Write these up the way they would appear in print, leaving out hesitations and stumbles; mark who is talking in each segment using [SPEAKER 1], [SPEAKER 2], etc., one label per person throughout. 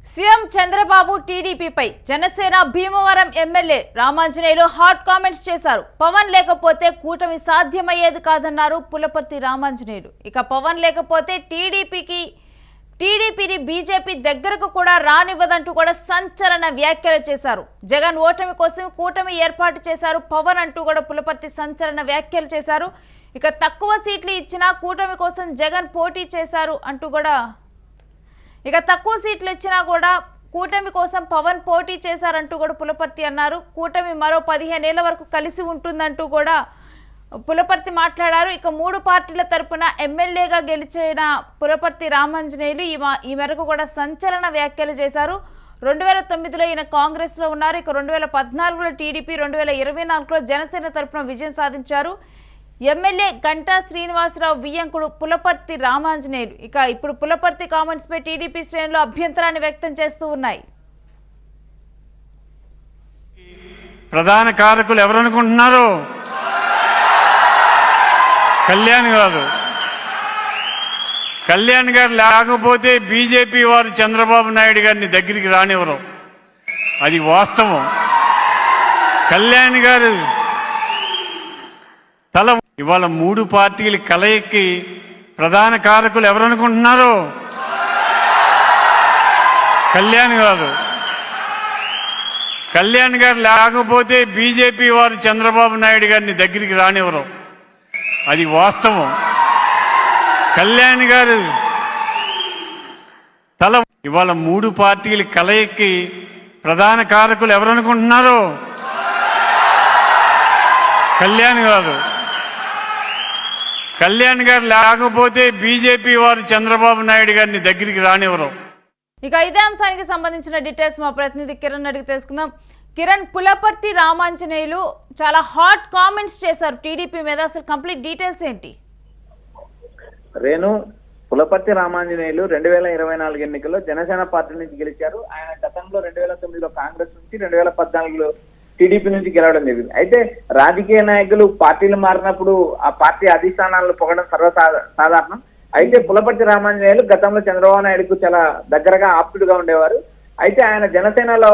[SPEAKER 1] CM Chandrababu టీడీపీపై Janasena Bhimavaram MLA Ramanjaneyulu hot comments చేశారు. పవన్ లేకపోతే కూటమి సాధ్యమయ్యేది కాదన్నారు పులపర్తి రామాంజనేయులు. ఇక పవన్ లేకపోతే టీడీపీని బీజేపీ దగ్గరకు కూడా రానివ్వదంటూ కూడా సంచలన వ్యాఖ్యలు చేశారు. జగన్ ఓటమి కోసం కూటమి ఏర్పాటు చేశారు పవన్ అంటూ కూడా పులపర్తి సంచలన వ్యాఖ్యలు చేశారు. ఇక తక్కువ సీట్లు ఇచ్చినా కూటమి కోసం జగన్ పోటీ చేశారు అంటూ కూడా తక్కువ సీట్లు ఇచ్చినా కూడా కూటమి కోసం పవన్ పోటీ చేశారంటూ కూడా పులపర్తి అన్నారు. కూటమి మరో 15 ఏళ్ల వరకు కలిసి ఉంటుందంటూ కూడా పులపర్తి మాట్లాడారు. ఇక 3 పార్టీల తరపున ఎమ్మెల్యేగా గెలిచిన పులపర్తి రామాంజనేయులు ఈ మేరకు కూడా సంచలన వ్యాఖ్యలు చేశారు. 2009లో ఈయన కాంగ్రెస్లో ఉన్నారు. ఇక 2014లో టీడీపీ, 2024లో జనసేన తరపున విజయం సాధించారు. ఎమ్మెల్యే గంటా శ్రీనివాసరావు వియ్యంకుడు పులపర్తి రామాంజనేయులు. ఇప్పుడు పులపర్తి కామెంట్స్ పై టీడీపీ శ్రేణులు అభ్యంతరాన్ని వ్యక్తం చేస్తూ ఉన్నాయి.
[SPEAKER 2] ప్రధాన కారకులు ఎవరనుకుంటున్నారు? కళ్యాణ్ గారు. కళ్యాణ్ గారు లేకపోతే బీజేపీ వారు చంద్రబాబు నాయుడు గారిని దగ్గరికి రానివ్వరు. అది వాస్తవం. కళ్యాణ్ గారు ఇవాళ 3 పార్టీల కలయికి ప్రధాన కారకులు ఎవరనుకుంటున్నారు? కళ్యాణ్ గారు. కళ్యాణ్ గారు లేకపోతే బీజేపీ వారు చంద్రబాబు నాయుడు గారిని దగ్గరికి రానివ్వరు. అది వాస్తవం. కళ్యాణ్ గారు ఇవాళ 3 పార్టీల కలయికి ప్రధాన కారకులు ఎవరనుకుంటున్నారు? కళ్యాణ్ గారు. కళ్యాణ్ గారు లేకపోతే బీజేపీ వారు చంద్రబాబు నాయుడు గారిని దగ్గరికి రానివ్వరు.
[SPEAKER 1] ఇదే అంశానికి సంబంధించిన డీటెయిల్స్ మా ప్రతినిధి కిరణ్ అడిగి తెలుసుకుందాం. కిరణ్, పులపర్తి రామాంజనేయులు చాలా హాట్ కామెంట్స్ చేశారు టీడీపీ మీద. అసలు కంప్లీట్ డీటెయిల్స్ ఏంటి?
[SPEAKER 3] రేణు, పులపర్తి రామాంజనేయులు 2024 ఎన్నికల్లో జనసేన పార్టీ నుంచి గెలిచారు. ఆయన గతంలో 2009లో కాంగ్రెస్ నుంచి, 2014లో టీడీపీ నుంచి గెలవడం జరిగింది. అయితే రాజకీయ నాయకులు పార్టీలు మారినప్పుడు ఆ పార్టీ అధిష్టానాలను పొగడం సర్వసాధారణం. అయితే పులపర్తి రామాంజనేయులు గతంలో చంద్రబాబు నాయుడుకు చాలా దగ్గరగా ఆప్తుడుగా ఉండేవారు. అయితే ఆయన జనసేనలో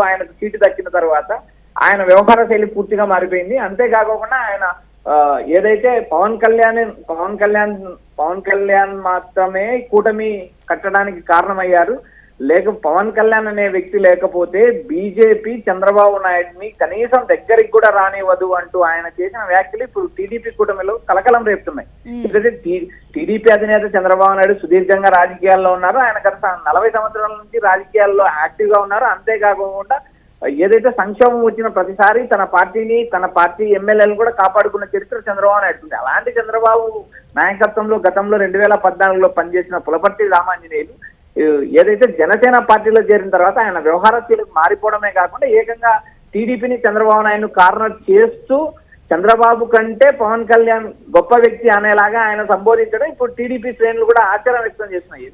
[SPEAKER 3] ఆయనకు సీటు దక్కిన తర్వాత ఆయన వ్యవహార శైలి పూర్తిగా మారిపోయింది. అంతేకాకుండా ఆయన ఏదైతే పవన్ కళ్యాణ్ మాత్రమే కూటమి కట్టడానికి కారణమయ్యారు. పవన్ కళ్యాణ్ అనే వ్యక్తి లేకపోతే బీజేపీ చంద్రబాబు నాయుడిని కనీసం దగ్గరికి కూడా రానివ్వదు అంటూ ఆయన చేసిన వ్యాఖ్యలు ఇప్పుడు టీడీపీ కూటమిలో కలకలం రేపుతున్నాయి. ఎందుకంటే టీడీపీ అధినేత చంద్రబాబు నాయుడు సుదీర్ఘంగా రాజకీయాల్లో ఉన్నారు. ఆయన గత 40 సంవత్సరాల నుంచి రాజకీయాల్లో యాక్టివ్ గా ఉన్నారు. అంతేకాకుండా ఏదైతే సంక్షోభం వచ్చిన ప్రతిసారి తన పార్టీ ఎమ్మెల్యేలను కూడా కాపాడుకున్న చరిత్ర చంద్రబాబు నాయుడు ఉంది. అలాంటి చంద్రబాబు నాయకత్వంలో గతంలో 2014లో పనిచేసిన పులపర్తి రామాంజనేయులు ఏదైతే జనసేన పార్టీలో చేరిన తర్వాత ఆయన వ్యవహారశీలకు మారిపోవడమే కాకుండా ఏకంగా టీడీపీని చంద్రబాబు నాయుడు కారణం చేస్తూ చంద్రబాబు కంటే పవన్ కళ్యాణ్ గొప్ప వ్యక్తి అనేలాగా ఆయన సంబోధించడం ఇప్పుడు టీడీపీ శ్రేణులు కూడా ఆశ్చర్యం వ్యక్తం చేస్తున్నాయి.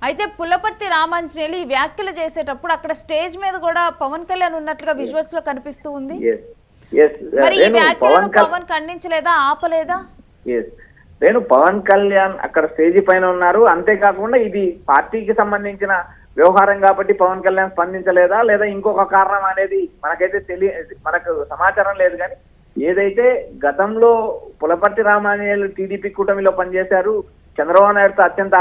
[SPEAKER 1] అయితే పులపర్తి రామాంజనేయులు ఈ వ్యాఖ్యలు చేసేటప్పుడు అక్కడ స్టేజ్ మీద కూడా పవన్ కళ్యాణ్ ఉన్నట్లుగా విజువల్స్ లో కనిపిస్తూ ఉంది. మరి ఈ వ్యాఖ్యలను పవన్ ఖండించలేదా, ఆపలేదా?
[SPEAKER 3] నేను పవన్ కళ్యాణ్ అక్కడ స్టేజీ పైన ఉన్నారు. అంతేకాకుండా ఇది పార్టీకి సంబంధించిన వ్యవహారం కాబట్టి పవన్ కళ్యాణ్ స్పందించలేదా లేదా ఇంకొక కారణం అనేది మనకు సమాచారం లేదు. కానీ ఏదైతే గతంలో పులపర్తి రామాంజనేయులు టీడీపీ కూటమిలో పనిచేశారు, చంద్రబాబు నాయుడుతో అత్యంత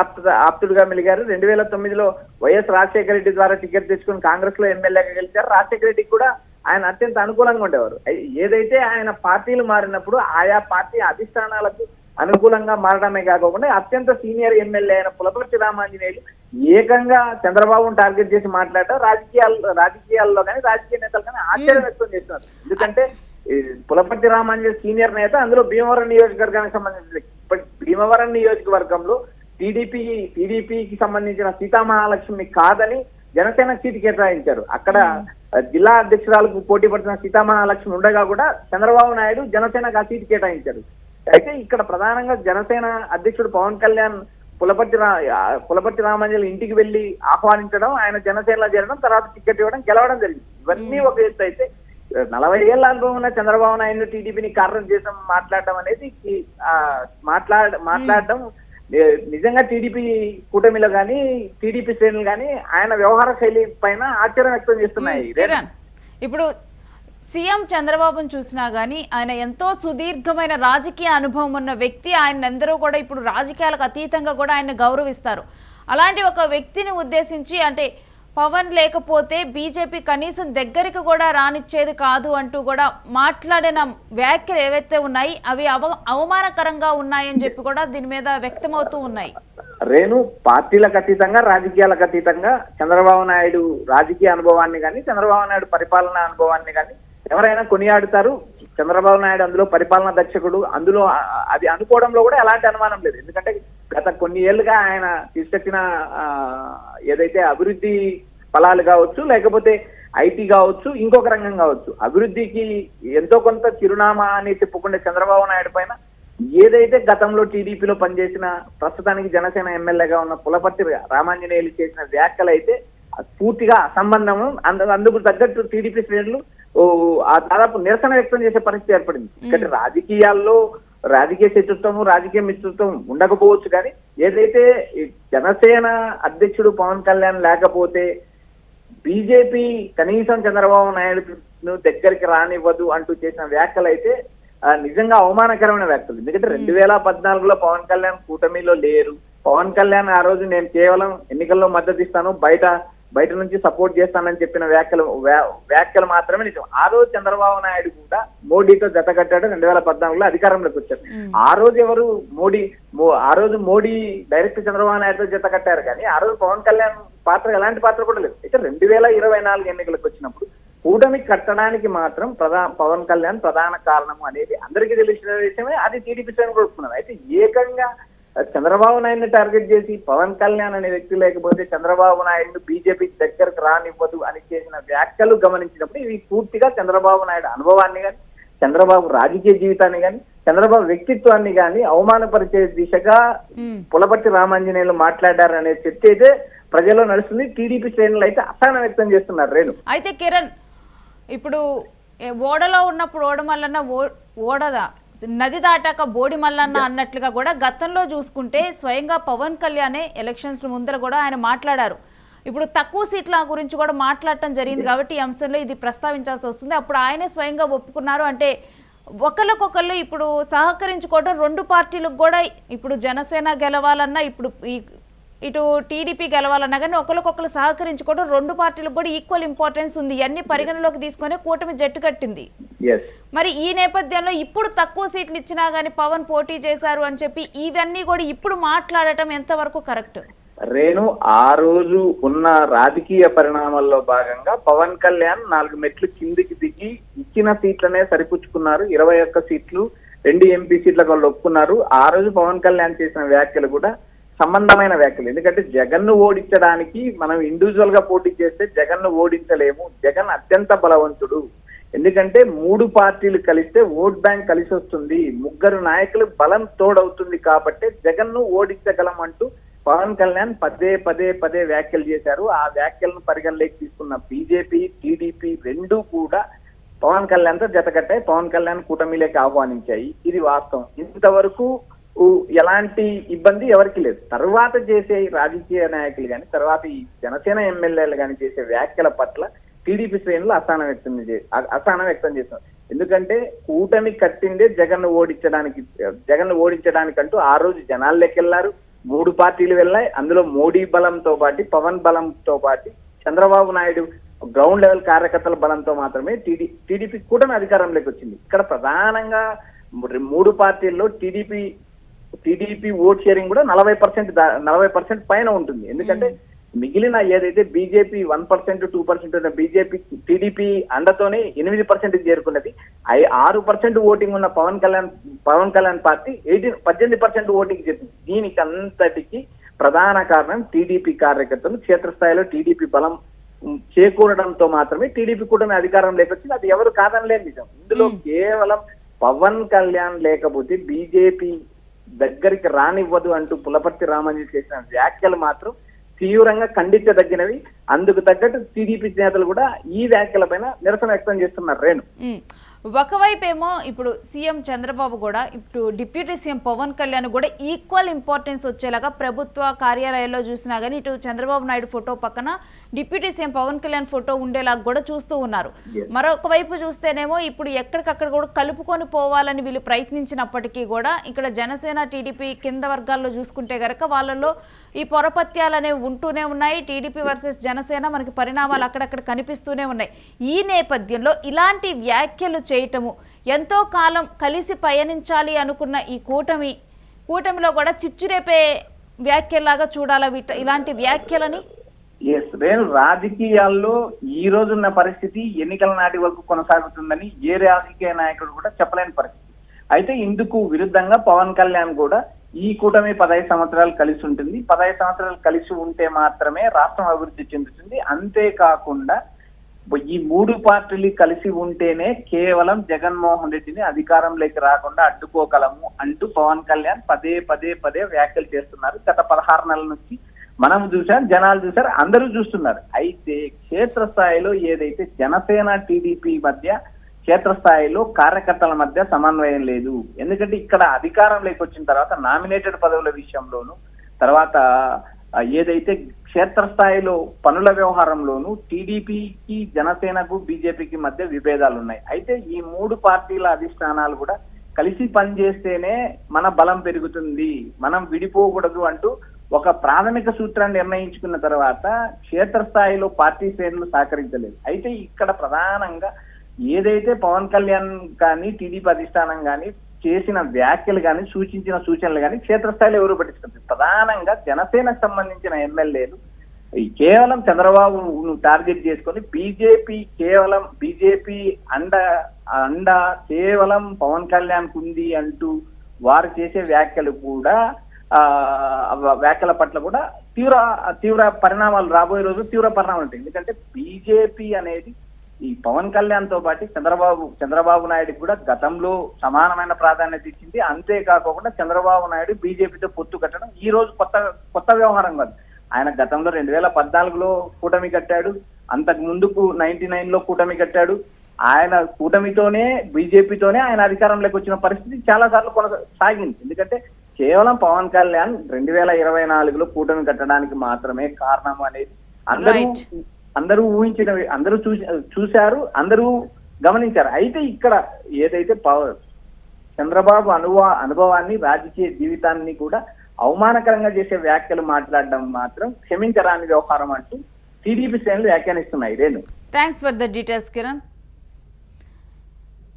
[SPEAKER 3] ఆప్తుడుగా మెలిగారు. 2009లో వైఎస్ రాజశేఖర రెడ్డి ద్వారా టికెట్ తెచ్చుకుని కాంగ్రెస్ లో ఎమ్మెల్యేగా గెలిచారు. రాజశేఖర రెడ్డికి కూడా ఆయన అత్యంత అనుకూలంగా ఉండేవారు. ఏదైతే ఆయన పార్టీలు మారినప్పుడు ఆయా పార్టీ అధిష్టానాలకు అనుకూలంగా మారడమే కాకుండా అత్యంత సీనియర్ ఎమ్మెల్యే అయిన పులపర్తి రామాంజనేయులు ఏకంగా చంద్రబాబును టార్గెట్ చేసి మాట్లాడటం రాజకీయాల్లో కానీ రాజకీయ నేతలు కానీ ఆశ్చర్యం వ్యక్తం చేస్తున్నారు. ఎందుకంటే పులపర్తి రామాంజనేయులు సీనియర్ నేత, అందులో భీమవరం నియోజకవర్గానికి సంబంధించిన భీమవరం నియోజకవర్గంలో టీడీపీకి సంబంధించిన సీతామహాలక్ష్మి కాదని జనసేన సీటు కేటాయించారు. అక్కడ జిల్లా అధ్యక్షురాలకు పోటీ పడుతున్న సీతామహాలక్ష్మి ఉండగా కూడా చంద్రబాబు నాయుడు జనసేనకు ఆ సీటు కేటాయించారు. అయితే ఇక్కడ ప్రధానంగా జనసేన అధ్యక్షుడు పవన్ కళ్యాణ్ పులపర్తి రామాంజనేయులు ఇంటికి వెళ్లి ఆహ్వానించడం, ఆయన జనసేనలో చేరడం, తర్వాత టికెట్ ఇవ్వడం, గెలవడం జరిగింది. ఇవన్నీ ఒక ఎత్తు అయితే 40 ఏళ్ల అనుభవం ఉన్న చంద్రబాబు నాయుడు టీడీపీని కారణం చేసి మాట్లాడడం అనేది మాట్లాడడం నిజంగా టీడీపీ కూటమిలో కానీ టీడీపీ శ్రేణులు కానీ ఆయన వ్యవహార శైలి పైన ఆశ్చర్యం వ్యక్తం చేస్తున్నాయి.
[SPEAKER 1] కిరణ్, ఇప్పుడు సీఎం చంద్రబాబును చూసినా గానీ ఆయన ఎంతో సుదీర్ఘమైన రాజకీయ అనుభవం ఉన్న వ్యక్తి. ఆయన అందరూ కూడా ఇప్పుడు రాజకీయాలకు అతీతంగా కూడా ఆయన గౌరవిస్తారు. అలాంటి ఒక వ్యక్తిని ఉద్దేశించి అంటే పవన్ లేకపోతే బీజేపీ కనీసం దగ్గరికి కూడా రానిచ్చేది కాదు అంటూ కూడా మాట్లాడిన వ్యాఖ్యలు ఏవైతే ఉన్నాయి అవి అవమానకరంగా ఉన్నాయని చెప్పి కూడా దీని మీద వ్యక్తమవుతూ ఉన్నాయి.
[SPEAKER 3] రేణు, పార్టీలకు అతీతంగా రాజకీయాలకు అతీతంగా చంద్రబాబు నాయుడు రాజకీయ అనుభవాన్ని కానీ చంద్రబాబు నాయుడు పరిపాలనా అనుభవాన్ని కానీ ఎవరైనా కొనియాడుతారు. చంద్రబాబు నాయుడు అందులో పరిపాలనా దక్షకుడు, అందులో అది అనుకోవడంలో కూడా ఎలాంటి అనుమానం లేదు. ఎందుకంటే గత కొన్ని ఏళ్లుగా ఆయన తీసుకొచ్చిన ఏదైతే అభివృద్ధి ఫలాలు కావచ్చు, లేకపోతే ఐటీ కావచ్చు, ఇంకొక రంగం కావచ్చు, అభివృద్ధికి ఎంతో కొంత చిరునామా అని చెప్పుకునే చంద్రబాబు నాయుడు పైన ఏదైతే గతంలో టీడీపీలో పనిచేసిన ప్రస్తుతానికి జనసేన ఎమ్మెల్యేగా ఉన్న పులపర్తి రామాంజనేయులు చేసిన వ్యాఖ్యలు అయితే పూర్తిగా అసంబంధము. అందుకు తగ్గట్టు టీడీపీ శ్రేణులు దాదాపు నిరసన వ్యక్తం చేసే పరిస్థితి ఏర్పడింది. ఎందుకంటే రాజకీయాల్లో రాజకీయ శత్రుత్వం, రాజకీయ మిత్రుత్వం ఉండకపోవచ్చు, కానీ ఏదైతే జనసేన అధ్యక్షుడు పవన్ కళ్యాణ్ లేకపోతే బీజేపీ కనీసం చంద్రబాబు నాయుడు దగ్గరికి రానివ్వదు అంటూ చేసిన వ్యాఖ్యలు అయితే నిజంగా అవమానకరమైన వ్యాఖ్యలు. ఎందుకంటే 2014లో పవన్ కళ్యాణ్ కూటమిలో లేరు. పవన్ కళ్యాణ్ ఆ రోజు నేను కేవలం ఎన్నికల్లో మద్దతు ఇస్తాను, బయట నుంచి సపోర్ట్ చేస్తానని చెప్పిన వ్యాఖ్యలు మాత్రమే నిజం. ఆ రోజు చంద్రబాబు నాయుడు కూడా మోడీతో జత కట్టాడు. 2014లో అధికారంలోకి వచ్చారు. ఆ రోజు ఎవరు ఆ రోజు మోడీ డైరెక్ట్ చంద్రబాబు నాయుడుతో జత కట్టారు, కానీ ఆ రోజు పవన్ కళ్యాణ్ పాత్ర ఎలాంటి పాత్ర కూడా లేదు. అయితే 2024 ఎన్నికలకు వచ్చినప్పుడు కూటమి కట్టడానికి మాత్రం పవన్ కళ్యాణ్ ప్రధాన కారణం అనేది అందరికీ తెలిసిన విషయమే. అది టీడీపీ శ్రేణులు కొడుకున్నారు. అయితే ఏకంగా చంద్రబాబు నాయుడిని టార్గెట్ చేసి పవన్ కళ్యాణ్ అనే వ్యక్తి లేకపోతే చంద్రబాబు నాయుడు బీజేపీ దగ్గరకు రానివ్వదు అని చేసిన వ్యాఖ్యలు గమనించినప్పుడు ఇవి పూర్తిగా చంద్రబాబు నాయుడు అనుభవాన్ని కానీ, చంద్రబాబు రాజకీయ జీవితాన్ని కానీ, చంద్రబాబు వ్యక్తిత్వాన్ని కానీ అవమానపరిచే దిశగా పులపర్తి రామాంజనేయులు మాట్లాడారనే చర్చ అయితే ప్రజల్లో నడుస్తుంది. టీడీపీ శ్రేణులు అయితే అసహనం వ్యక్తం చేస్తున్నారు. రేణు,
[SPEAKER 1] అయితే కిరణ్, ఇప్పుడు ఓడలో ఉన్నప్పుడు ఓడమల్లన్న ఓడదా, నది దాటాక బోడి మల్లన్న అన్నట్లుగా కూడా గతంలో చూసుకుంటే స్వయంగా పవన్ కళ్యాణే ఎలక్షన్స్ ముందర కూడా ఆయన మాట్లాడారు. ఇప్పుడు తక్కువ సీట్ల గురించి కూడా మాట్లాడటం జరిగింది కాబట్టి ఈ అంశంలో ఇది ప్రస్తావించాల్సి వస్తుంది. అప్పుడు ఆయనే స్వయంగా ఒప్పుకున్నారు. అంటే ఒకరికొకళ్ళు ఇప్పుడు సహకరించుకోవడం రెండు పార్టీలకు కూడా ఇప్పుడు జనసేన గెలవాలన్నా ఇప్పుడు ఇటు టీడీపీ గెలవాలన్నా కానీ ఒకరికొకరు సహకరించుకోవడం రెండు పార్టీలకు కూడా ఈక్వల్ ఇంపార్టెన్స్ ఉంది. ఇవన్నీ పరిగణలోకి తీసుకొని కూటమి జట్టు కట్టింది. మరి ఈ నేపథ్యంలో ఇప్పుడు తక్కువ సీట్లు ఇచ్చినా గానీ పవన్ పోటీ చేశారు అని చెప్పి ఇవన్నీ కూడా ఇప్పుడు మాట్లాడటం ఎంతవరకు కరెక్ట్?
[SPEAKER 3] రేణు, ఆ రోజు ఉన్న రాజకీయ పరిణామాల్లో భాగంగా పవన్ కళ్యాణ్ 4 మెట్లు కిందికి దిగి ఇచ్చిన సీట్లనే సరిపుచ్చుకున్నారు. 21 సీట్లు 2 ఎంపీ సీట్లకు వాళ్ళు ఒప్పుకున్నారు. ఆ రోజు పవన్ కళ్యాణ్ చేసిన వ్యాఖ్యలు కూడా సంబంధమైన వ్యాఖ్యలు. ఎందుకంటే జగన్ ను ఓడించడానికి మనం ఇండివిజువల్ గా పోటీ చేస్తే జగన్ ను ఓడించలేము. జగన్ అత్యంత బలవంతుడు. ఎందుకంటే 3 పార్టీలు కలిస్తే ఓట్ బ్యాంక్ కలిసి వస్తుంది, 3 నాయకులు బలం తోడవుతుంది కాబట్టి జగన్ ను ఓడించగలం అంటూ పవన్ కళ్యాణ్ పదే వ్యాఖ్యలు చేశారు. ఆ వ్యాఖ్యలను పరిగణలోకి తీసుకున్న బీజేపీ, టీడీపీ రెండు కూడా పవన్ కళ్యాణ్ తో జతకట్టాయి. పవన్ కళ్యాణ్ కూటమిలోకి ఆహ్వానించాయి. ఇది వాస్తవం. ఇంతవరకు ఎలాంటి ఇబ్బంది ఎవరికి లేదు. తర్వాత చేసే రాజకీయ నాయకులు కానీ, తర్వాత ఈ జనసేన ఎమ్మెల్యేలు కానీ చేసే వ్యాఖ్యల పట్ల టీడీపీ శ్రేణులు అసహనం వ్యక్తం చేస్తున్నారు. ఎందుకంటే కూటమి కట్టిందే జగన్ ఓడించడానికంటూ ఆ రోజు జనాల్లోకి వెళ్లారు. 3 పార్టీలు వెళ్ళాయి. అందులో మోడీ బలంతో పాటు, పవన్ బలంతో పాటు, చంద్రబాబు నాయుడు గ్రౌండ్ లెవెల్ కార్యకర్తల బలంతో మాత్రమే టీడీపీ కూటమి అధికారంలోకి వచ్చింది. ఇక్కడ ప్రధానంగా 3 పార్టీల్లో టీడీపీ ఓట్ షేరింగ్ కూడా 40% పైన ఉంటుంది. ఎందుకంటే మిగిలిన ఏదైతే బీజేపీ 1%, 2% ఉన్న టీడీపీ అండతోనే 8% చేరుకున్నది. 6% ఓటింగ్ ఉన్న పవన్ కళ్యాణ్ పార్టీ 18% ఓటింగ్ చేసింది. దీనికి అంతటికి ప్రధాన కారణం టీడీపీ కార్యకర్తలు క్షేత్రస్థాయిలో టీడీపీ బలం చేకూరడంతో మాత్రమే టీడీపీ కూటమి అధికారం లేకొచ్చింది. అది ఎవరు కాదనలేని నిజం. ఇందులో కేవలం పవన్ కళ్యాణ్ లేకపోతే బీజేపీ దగ్గరికి రానివ్వదు అంటూ పులపర్తి రామాంజనేయులు చేసిన వ్యాఖ్యలు మాత్రం తీవ్రంగా ఖండించదగినవి. అందుకు తగ్గట్టు టీడీపీ నేతలు కూడా ఈ వ్యాఖ్యల పైన నిరసన వ్యక్తం చేస్తున్నారు. రేణు,
[SPEAKER 1] ఒకవైపు ఏమో ఇప్పుడు సీఎం చంద్రబాబు కూడా ఇప్పుడు డిప్యూటీ సీఎం పవన్ కళ్యాణ్ కూడా ఈక్వల్ ఇంపార్టెన్స్ వచ్చేలాగా ప్రభుత్వ కార్యాలయాల్లో చూసినా కానీ ఇటు చంద్రబాబు నాయుడు ఫోటో పక్కన deputy CM Pawan Kalyan photo ఉండేలాగా కూడా చూస్తూ ఉన్నారు. మరొక వైపు చూస్తేనేమో ఇప్పుడు ఎక్కడికక్కడ కూడా కలుపుకొని పోవాలని వీళ్ళు ప్రయత్నించినప్పటికీ కూడా ఇక్కడ జనసేన టీడీపీ కింద వర్గాల్లో చూసుకుంటే గనక వాళ్ళలో ఈ పొరపత్యాలు అనేవి ఉంటూనే ఉన్నాయి. టీడీపీ వర్సెస్ జనసేన మనకి పరిణామాలు అక్కడక్కడ కనిపిస్తూనే ఉన్నాయి. ఈ నేపథ్యంలో ఇలాంటి వ్యాఖ్యలు చేయటము ఎంతో కాలం కలిసి పయనించాలి అనుకున్న ఈ కూటమిలో కూడా చిచ్చురేపే వ్యాఖ్యలాగా చూడాలా ఇలాంటి వ్యాఖ్యలని.
[SPEAKER 3] నేను రాజకీయాల్లో ఈ రోజున్న పరిస్థితి ఎన్నికల నాటి వరకు కొనసాగుతుందని ఏ రాజకీయ నాయకుడు కూడా చెప్పలేని పరిస్థితి. అయితే ఇందుకు విరుద్ధంగా పవన్ కళ్యాణ్ కూడా ఈ కూటమి 15 సంవత్సరాలు కలిసి ఉంటుంది, 15 సంవత్సరాలు కలిసి ఉంటే మాత్రమే రాష్ట్రం అభివృద్ధి చెందుతుంది, అంతేకాకుండా ఈ 3 పార్టీలు కలిసి ఉంటేనే కేవలం జగన్మోహన్ రెడ్డిని అధికారంలోకి రాకుండా అడ్డుకోగలము అంటూ పవన్ కళ్యాణ్ పదే వ్యాఖ్యలు చేస్తున్నారు. గత 16 నెలల నుంచి మనం చూసాం, జనాలు చూసారు, అందరూ చూస్తున్నారు. అయితే క్షేత్రస్థాయిలో ఏదైతే జనసేన టీడీపీ మధ్య క్షేత్రస్థాయిలో కార్యకర్తల మధ్య సమన్వయం లేదు. ఎందుకంటే ఇక్కడ అధికారంలోకి వచ్చిన తర్వాత నామినేటెడ్ పదవుల విషయంలోను, తర్వాత ఏదైతే క్షేత్రస్థాయిలో పనుల వ్యవహారంలోనూ టీడీపీకి జనసేనకు బీజేపీకి మధ్య విభేదాలు ఉన్నాయి. అయితే ఈ 3 పార్టీల అధిష్టానాలు కూడా కలిసి పనిచేస్తేనే మన బలం పెరుగుతుంది, మనం విడిపోకూడదు అంటూ ఒక ప్రాథమిక సూత్రాన్ని నిర్ణయించుకున్న తర్వాత క్షేత్రస్థాయిలో పార్టీ శ్రేణులు సహకరించలేదు. అయితే ఇక్కడ ప్రధానంగా ఏదైతే పవన్ కళ్యాణ్ కానీ టీడీపీ అధిష్టానం కానీ చేసిన వ్యాఖ్యలు కానీ సూచించిన సూచనలు కానీ క్షేత్రస్థాయిలో ఎవరు పట్టించుకుంటారు? ప్రధానంగా జనసేనకు సంబంధించిన ఎమ్మెల్యేలు కేవలం చంద్రబాబును టార్గెట్ చేసుకొని బీజేపీ అండ కేవలం పవన్ కళ్యాణ్ కుంది అంటూ వారు చేసే వ్యాఖ్యలు కూడా వ్యాఖ్యల పట్ల కూడా తీవ్ర పరిణామాలు రాబోయే రోజు తీవ్ర పరిణామాలు ఉంటాయి. ఎందుకంటే బీజేపీ అనేది ఈ పవన్ కళ్యాణ్ తో పాటు చంద్రబాబు నాయుడుకి కూడా గతంలో సమానమైన ప్రాధాన్యత ఇచ్చింది. అంతేకాకుండా చంద్రబాబు నాయుడు బీజేపీతో పొత్తు కట్టడం ఈ రోజు కొత్త వ్యవహారం కాదు. ఆయన గతంలో 2014లో కూటమి కట్టాడు, అంతకు ముందుకు 99లో కూటమి కట్టాడు. ఆయన కూటమితోనే బీజేపీతోనే ఆయన అధికారంలోకి వచ్చిన పరిస్థితి చాలా సార్లు కొనసాగింది. ఎందుకంటే కేవలం పవన్ కళ్యాణ్ 2024లో కూటమి కట్టడానికి మాత్రమే కారణం అనేది అందరూ ఊహించినవి, అందరూ చూశారు, అందరూ గమనించారు. అయితే ఇక్కడ ఏదైతే చంద్రబాబు అనుభవాన్ని రాజకీయ జీవితాన్ని కూడా అవమానకరంగా చేసే వ్యాఖ్యలు మాట్లాడడం మాత్రం క్షమించరాని వ్యవహారం అంటూ టీడీపీ శ్రేణులు వ్యాఖ్యానిస్తున్నాయి.
[SPEAKER 1] Thanks for the details Kiran.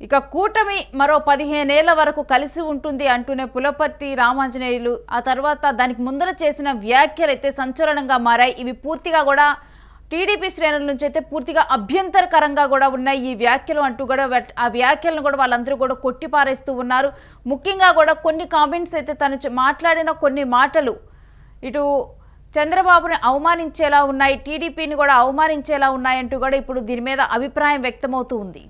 [SPEAKER 1] ఇక కూటమి మరో 15 ఏళ్ల వరకు కలిసి ఉంటుంది అంటూనే పులపర్తి రామాంజనేయులు ఆ తర్వాత దానికి ముందర చేసిన వ్యాఖ్యలు అయితే సంచలనంగా మారాయి. ఇవి పూర్తిగా కూడా టీడీపీ శ్రేణుల నుంచి అయితే పూర్తిగా అభ్యంతరకరంగా కూడా ఉన్నాయి ఈ వ్యాఖ్యలు అంటూ కూడా ఆ వ్యాఖ్యలను కూడా వాళ్ళందరూ కూడా కొట్టిపారేస్తూ ఉన్నారు. ముఖ్యంగా కూడా కొన్ని కామెంట్స్ అయితే తను మాట్లాడిన కొన్ని మాటలు ఇటు చంద్రబాబుని అవమానించేలా ఉన్నాయి, టీడీపీని కూడా అవమానించేలా ఉన్నాయంటూ కూడా ఇప్పుడు దీని మీద అభిప్రాయం వ్యక్తమవుతూ ఉంది.